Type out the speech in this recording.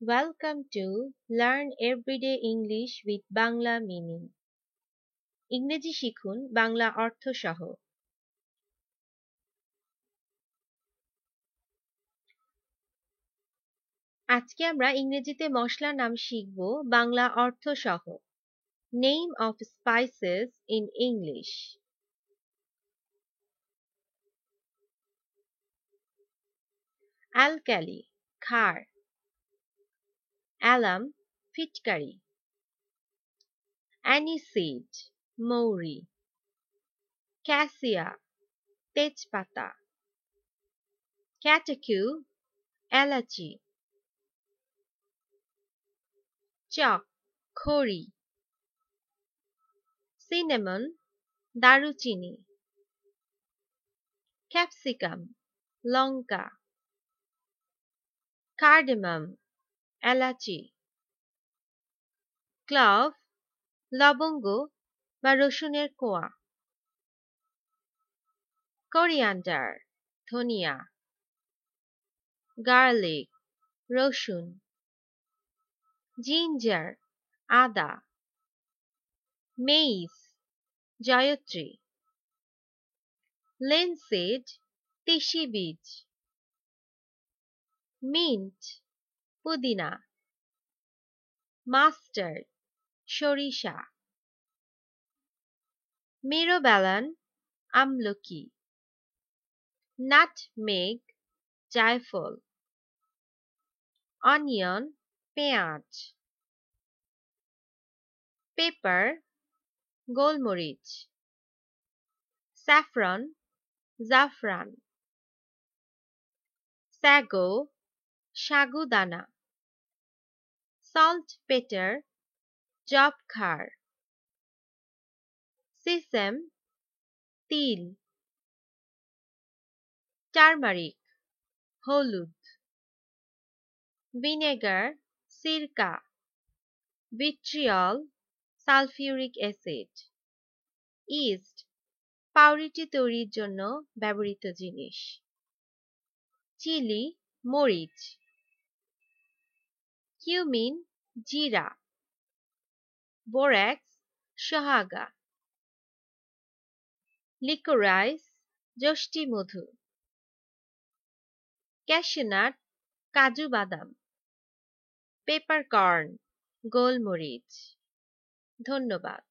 Welcome to Learn Everyday English with Bangla meaning. ইংরেজি শিখুন বাংলা অর্থ সহ। আজকে আমরা ইংরেজিতে মশলার নাম শিখব বাংলা অর্থ সহ। Name of spices in English. Alkali, ক্ষার। Alum, ফিটকারি। Aniseed, মৌরি। Cassia, তেজপাতা। Catechu, এলাচি। চক, খড়ি। Cinnamon, দারুচিনি। Capsicum, লঙ্কা। Cardamom, এলাচি। Clove, লবঙ্গ বা রসুনের কোয়া। Coriander, ধনিয়া। Garlic, রসুন। Ginger, আদা। Mace, জয়ত্রী। Linseed, তিসি বীজ। Mint, পুদিনা। Mustard, সরিষা। Mirobalan, আমলকি। Nutmeg, জায়ফল। Onion, পেঁয়াজ। Pepper, গোলমরিচ। Saffron, জাফরান। Sago, সাগুদানা। Saltpeter, জবখার। Sesame, তিল। Turmeric, হলুদ। Vinegar, সিরকা। Vitriol, sulphuric acid. Yeast, পাউরুটি তৈরির জন্য ব্যবহৃত জিনিস। চিলি, মরিচ। Cumin, জিরা। Borax, সহাগা। Licorice, যষ্টি মধু। Cashew nut, কাজু বাদাম। Peppercorn, গোলমরিচ। ধন্যবাদ।